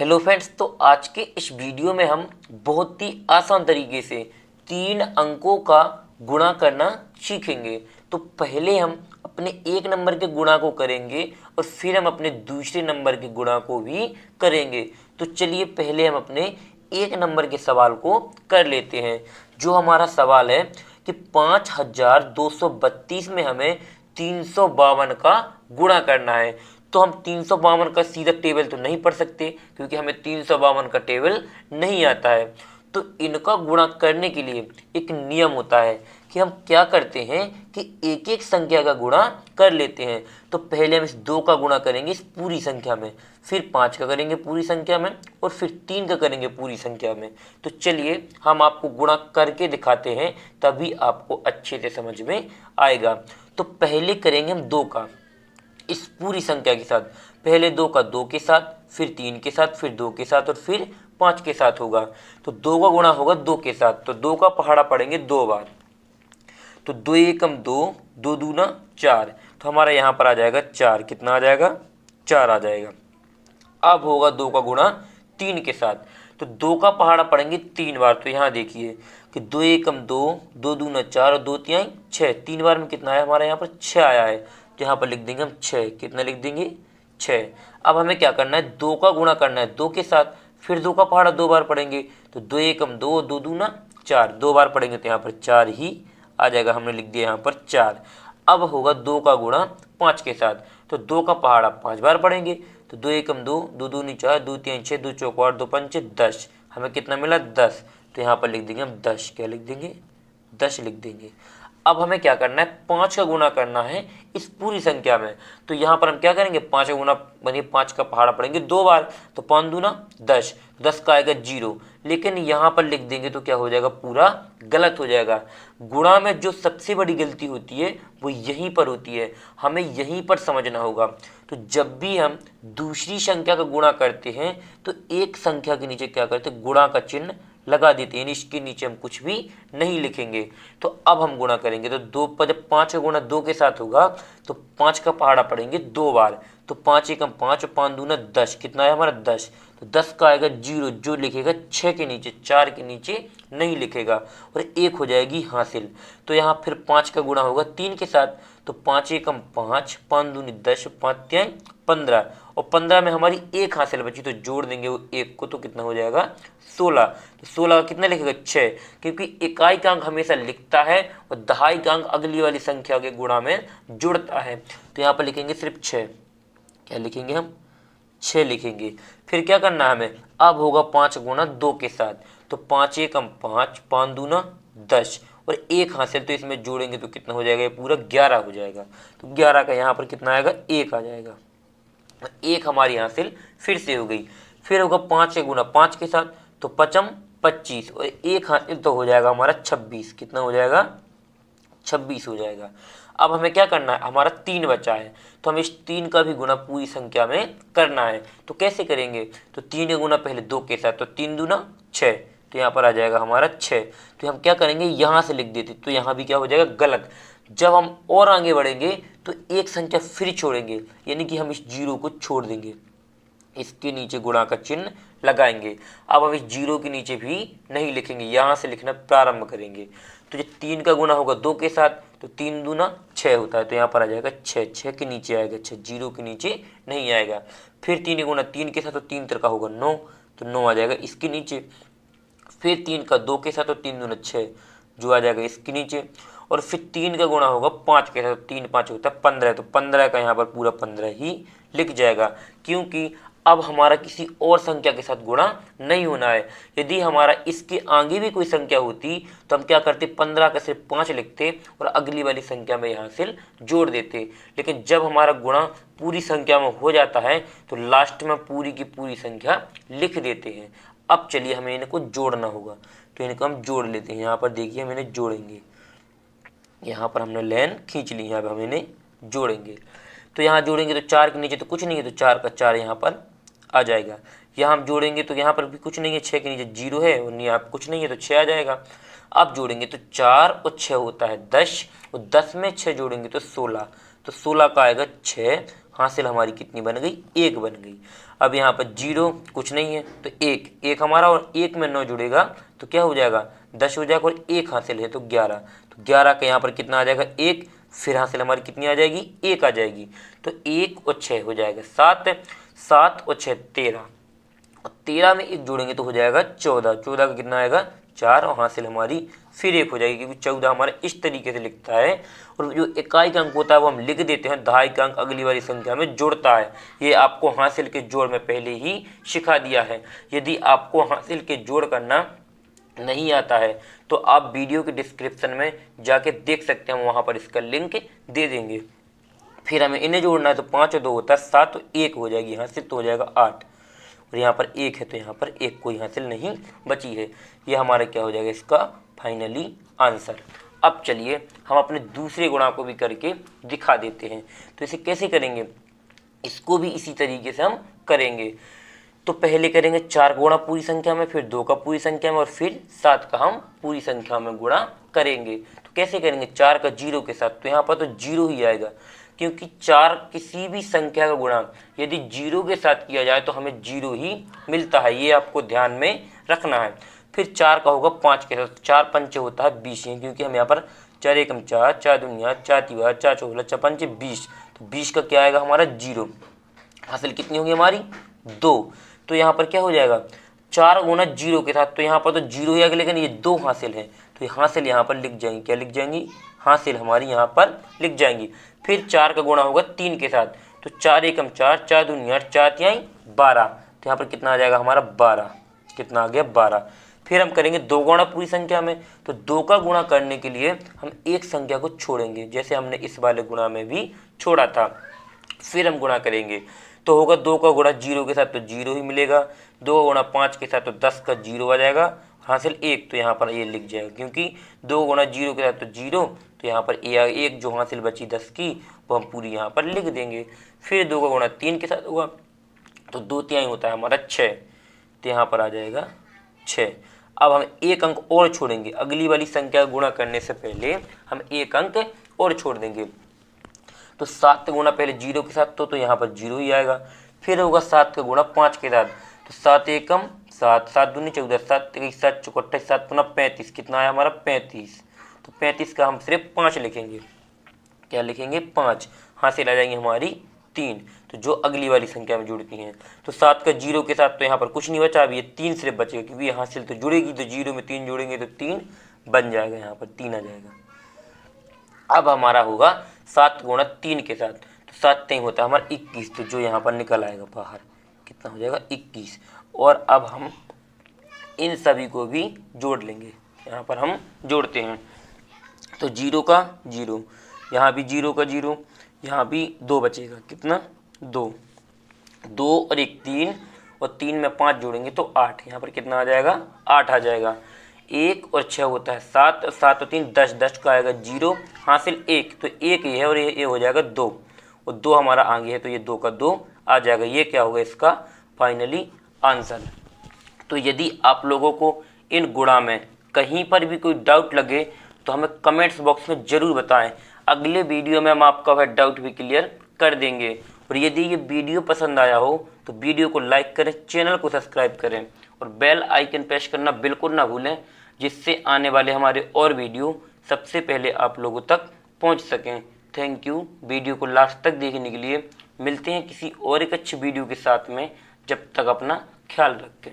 Hello friends, तो आज के इस वीडियो में हम बहुत ही आसान तरीके से 3 अंकों का गुणा करना सीखेंगे। तो पहले हम अपने एक नंबर के गुणा को करेंगे और फिर हम अपने दूसरे नंबर के गुणा को भी करेंगे। तो चलिए पहले हम अपने एक नंबर के सवाल को कर लेते हैं। जो हमारा सवाल है कि 5232 में हमें 352 का गुणा करना है। तो हम 352 का सीधा टेबल तो नहीं पढ़ सकते क्योंकि हमें 352 का टेबल नहीं आता है। तो इनका गुणा करने के लिए एक नियम होता है कि हम क्या करते हैं कि एक एक संख्या का गुणा कर लेते हैं। तो पहले हम इस 2 का गुणा करेंगे इस पूरी संख्या में, फिर 5 का करेंगे पूरी संख्या में और फिर 3 का करेंगे पूरी संख्या में। तो चलिए हम आपको गुणा करके दिखाते हैं, तभी आपको अच्छे से समझ में आएगा। तो पहले करेंगे हम 2 का इस पूरी संख्या के साथ। पहले 2 का 2 के साथ, फिर 3 के साथ, फिर 2 के साथ और फिर 5 के साथ होगा। तो 2 का गुणा होगा 2 के साथ, तो 2 का पहाड़ा पड़ेंगे 2 बार। तो 2 एकम 2, 2 दूना 4, तो हमारा यहाँ पर आ जाएगा 4। कितना आ जाएगा? 4 आ जाएगा। अब होगा 2 का गुणा 3 के साथ, तो 2 का पहाड़ा पड़ेंगे 3 बार। तो यहाँ देखिए कि 2 एकम 2, 2 दूना 4 और 2 तिहाई 6, 3 बार में कितना आया? हमारे यहाँ पर 6 आया है। तो यहाँ पर लिख देंगे हम 6। कितना लिख देंगे? 6। अब हमें क्या करना है? 2 का गुणा करना है 2 के साथ, फिर 2 का पहाड़ा 2 बार पड़ेंगे। तो 2 एकम 2, 2 दूना 4, 2 बार पड़ेंगे तो यहाँ पर 4 ही आ जाएगा। हमने लिख दिया यहाँ पर 4। अब होगा 2 का गुणा 5 के साथ, तो 2 का पहाड़ा 5 बार पड़ेंगे। तो 2 एकम 2, 2 दूनी 4, 2 तिहाई 6, 2 चौक 8, 2 पंचे 10। हमें कितना मिला? 10। तो यहाँ पर लिख देंगे हम 10। क्या लिख देंगे? 10 लिख देंगे। अब हमें क्या करना है? 5 का गुणा करना है इस पूरी संख्या में। तो यहाँ पर हम क्या करेंगे? 5 का गुणा बनिए 5 का पहाड़ा पड़ेंगे 2 बार, तो 5 दूना 10, 10 का आएगा 0। लेकिन यहाँ पर लिख देंगे तो क्या हो जाएगा? पूरा गलत हो जाएगा। गुणा में जो सबसे बड़ी गलती होती है वो यहीं पर होती है, हमें यहीं पर समझना होगा। तो जब भी हम दूसरी संख्या का गुणा करते हैं तो एक संख्या के नीचे क्या करते हैं? गुणा का चिन्ह लगा देते हैं, इसके नीचे हम कुछ भी नहीं लिखेंगे। तो अब हम गुणा करेंगे तो 2 पर जब 5 का गुणा 2 के साथ होगा तो 5 का पहाड़ा पड़ेंगे 2 बार। तो 5 एकम 5 और 5 दूना 10। कितना है हमारा? 10। तो 10 का आएगा 0, जो लिखेगा 6 के नीचे, 4 के नीचे नहीं लिखेगा और 1 हो जाएगी हासिल। तो यहाँ फिर 5 का गुणा होगा 3 के साथ, तो 5 एकम 5, 5 दूनी 10, 5 तिहाई 15 और 15 में हमारी 1 हासिल बची, तो जोड़ देंगे वो 1 को, तो कितना हो जाएगा? 16। तो 16 का कितना लिखेगा? 6, क्योंकि इकाई का अंक हमेशा लिखता है और दहाई का अंक अगली वाली संख्या के गुणा में जुड़ता है। तो यहाँ पर लिखेंगे सिर्फ 6। क्या लिखेंगे हम? 6 लिखेंगे। फिर क्या करना है हमें? अब होगा 5 गुणा 2 के साथ, तो 5 एकम 5, 5 दूना 10 और 1 हासिल, तो इसमें जोड़ेंगे तो कितना हो जाएगा? ये पूरा 11 हो जाएगा। तो 11 का यहाँ पर कितना आएगा? 1 आ जाएगा। 1 हमारी हासिल फिर से हो गई। फिर होगा 5 गुणा 5 के साथ, तो 5 25 और 1 हासिल, तो हो जाएगा हमारा 26। कितना हो जाएगा? 26 हो जाएगा। अब हमें क्या करना है? हमारा 3 बचा है, तो हमें इस 3 का भी गुणा पूरी संख्या में करना है। तो कैसे करेंगे? तो 3 का गुणा पहले 2 के साथ, तो 3 दूना 6, तो यहाँ पर आ जाएगा हमारा 6। तो हम क्या करेंगे? यहाँ से लिख देते, तो यहाँ भी क्या हो जाएगा? गलत। जब हम और आगे बढ़ेंगे तो एक संख्या फिर छोड़ेंगे, यानी कि हम इस 0 को छोड़ देंगे, इसके नीचे गुणा का चिन्ह लगाएंगे। अब हम इस 0 के नीचे भी नहीं लिखेंगे, यहाँ से लिखना प्रारंभ करेंगे। तो जब 3 का गुणा होगा 2 के साथ, तो 3 दूना 6 होता है, तो यहाँ पर आ जाएगा 6। 6 के नीचे आएगा 6, 0 के नीचे नहीं आएगा। फिर 3 गुणा 3 के साथ, तो 3 का होगा 9, तो 9 आ जाएगा इसके नीचे। फिर 3 का 2 के साथ, तो 3 दूना 6, जो आ जाएगा इसके नीचे। और फिर 3 का गुणा होगा 5 के साथ, 3 5 होता है 15, तो 15 का यहाँ पर पूरा 15 ही लिख जाएगा, क्योंकि अब हमारा किसी और संख्या के साथ गुणा नहीं होना है। यदि हमारा इसके आगे भी कोई संख्या होती तो हम क्या करते? 15 का सिर्फ 5 लिखते और अगली वाली संख्या में यहाँ से जोड़ देते। लेकिन जब हमारा गुणा पूरी संख्या में हो जाता है तो लास्ट में पूरी की पूरी संख्या लिख देते हैं। अब चलिए हमें इनको जोड़ना होगा, तो इनको हम जोड़ लेते हैं। यहाँ पर देखिए हम इन्हें जोड़ेंगे, यहाँ पर हमने लाइन खींच ली, यहाँ पर हम इन्हें जोड़ेंगे। तो यहाँ जोड़ेंगे तो 4 के नीचे तो कुछ नहीं है, तो 4 का 4 यहाँ पर आ जाएगा। यहाँ हम जोड़ेंगे तो यहाँ पर भी कुछ नहीं है, 6 के नीचे 0 है और यहाँ पर कुछ नहीं है, तो 6 आ जाएगा। अब जोड़ेंगे तो 4 और 6 होता है 10, और 10 में 6 जोड़ेंगे तो 16, तो 16 का आएगा 6 हासिल हमारी कितनी बन गई, 1 बन गई। अब यहाँ पर 0 कुछ नहीं है तो 1 हमारा, और 1 में 9 जुड़ेगा तो क्या हो जाएगा, 10 हो जाएगा, और 1 हासिल है तो 11। तो 11 का यहाँ पर कितना आ जाएगा, 1, फिर हासिल हमारी कितनी आ जाएगी, 1 आ जाएगी। तो 1 और 6 हो जाएगा 7, 7 और 6 13, और 13 में 1 जोड़ेंगे तो हो जाएगा 14, 14 का कितना आएगा, 4, और हासिल हमारी फिर 1 हो जाएगी, क्योंकि 14 हमारा इस तरीके से लिखता है। और जो इकाई का अंक होता है वो हम लिख देते हैं, दहाई का अंक अगली वाली संख्या में जोड़ता है। ये आपको हासिल के जोड़ में पहले ही सिखा दिया है। यदि आपको हासिल के जोड़ करना नहीं आता है तो आप वीडियो के डिस्क्रिप्शन में जाके देख सकते हैं, वहाँ पर इसका लिंक दे देंगे। फिर हमें इन्हें जोड़ना है तो 5 और 2 होता है 7, तो 1 हो जाएगी हासिल, तो हो जाएगा 8, और यहाँ पर 1 है तो यहाँ पर 1 कोई हासिल नहीं बची है। ये हमारा क्या हो जाएगा, इसका फाइनली आंसर। अब चलिए हम अपने दूसरे गुणा को भी करके दिखा देते हैं। तो इसे कैसे करेंगे, इसको भी इसी तरीके से हम करेंगे। तो पहले करेंगे 4 गुणा पूरी संख्या में, फिर 2 का पूरी संख्या में, और फिर 7 का हम पूरी संख्या में गुणा करेंगे। तो कैसे करेंगे, 4 का 0 के साथ, तो यहाँ पर तो 0 ही आएगा, क्योंकि 4 किसी भी संख्या का गुणा यदि 0 के साथ किया जाए तो हमें 0 ही मिलता है, ये आपको ध्यान में रखना है। फिर 4 का होगा 5 के साथ, 4 पंचे होता है 20, क्योंकि हम यहाँ पर 4 एकम 4, 4 दूनिया 4 तिवार 4 चौगला 4 पंचे 20, तो 20 का क्या आएगा हमारा 0। हासिल कितनी होगी हमारी 2, तो यहाँ पर क्या हो जाएगा 4 गुना 0 के साथ, तो यहाँ पर तो 0 ही आएगा, लेकिन ये 2 हासिल है तो हासिल यहाँ पर लिख जाएंगे, क्या लिख जाएंगी, हासिल हमारी यहाँ पर लिख जाएंगी। फिर 4 का गुणा होगा 3 के साथ, तो 4 एकम 4, 4 दूनिया 4 तिहाई 12, तो यहाँ पर कितना आ जाएगा हमारा 12, कितना आ गया 12। फिर हम करेंगे 2 गुणा पूरी संख्या में, तो 2 का गुणा करने के लिए हम एक संख्या को छोड़ेंगे, जैसे हमने इस वाले गुणा में भी छोड़ा था। फिर हम गुणा करेंगे तो होगा 2 का गुणा 0 के साथ, तो 0 ही मिलेगा, 2 का गुणा 5 के साथ, तो 10 का 0 आ जाएगा, हासिल 1, तो यहाँ पर ये लिख जाएगा, क्योंकि 2 गुणा 0 के साथ तो 0, तो यहाँ पर एक जो हासिल बची 10 की वो हम पूरी यहाँ पर लिख देंगे। फिर 2 का गुणा 3 के साथ होगा तो 2 तिहाई होता है हमारा 6, तो यहाँ पर आ जाएगा 6। अब हम एक अंक और छोड़ेंगे, अगली वाली संख्या गुणा करने से पहले हम एक अंक और छोड़ देंगे। तो 7 का गुणा पहले 0 के साथ तो यहाँ पर 0 ही आएगा। फिर होगा 7 का गुणा 5 के साथ, तो 7 एकम 7, 7 दूनी 14, 7 1 7 चौकट्टा 7 पुनः 35, कितना आया हमारा 35, तो 35 का हम सिर्फ 5 लिखेंगे, क्या लिखेंगे 5, हासिल आ जाएंगी हमारी 3, तो जो अगली वाली संख्या में जुड़ती हैं। तो 7 का 0 के साथ तो यहाँ पर कुछ नहीं बचा, अभी ये 3 सिर्फ बचेगा, क्योंकि ये हासिल तो जुड़ेगी, तो 0 में 3 जोड़ेंगे तो 3 बन जाएगा, यहाँ पर 3 आ जाएगा। अब हमारा होगा 7 गुणा 3 के साथ, तो 7 3 होता है हमारा 21, तो जो यहाँ पर निकल आएगा बाहर कितना हो जाएगा 21। और अब हम इन सभी को भी जोड़ लेंगे, यहाँ पर हम जोड़ते हैं, तो 0 का 0, यहाँ भी 0 का 0, यहाँ भी 2 बचेगा, कितना 2, 2 और 1 3, और 3 में 5 जोड़ेंगे तो 8, यहाँ पर कितना आ जाएगा 8 आ जाएगा। 1 और 6 होता है 7, 7 और 3 10, 10 का आएगा 0, हासिल 1, तो 1 ही है, और ये हो जाएगा 2, और 2 हमारा आगे है तो ये 2 का 2 आ जाएगा। ये क्या होगा इसका फाइनली आंसर। तो यदि आप लोगों को इन गुणा में कहीं पर भी कोई डाउट लगे तो हमें कमेंट्स बॉक्स में ज़रूर बताएं, अगले वीडियो में हम आपका वह डाउट भी क्लियर कर देंगे। और यदि ये वीडियो पसंद आया हो तो वीडियो को लाइक करें, चैनल को सब्सक्राइब करें और बेल आइकन प्रेस करना बिल्कुल ना भूलें, जिससे आने वाले हमारे और वीडियो सबसे पहले आप लोगों तक पहुंच सकें। थैंक यू वीडियो को लास्ट तक देखने के लिए। मिलते हैं किसी और एक अच्छी वीडियो के साथ में, जब तक अपना ख्याल रखें।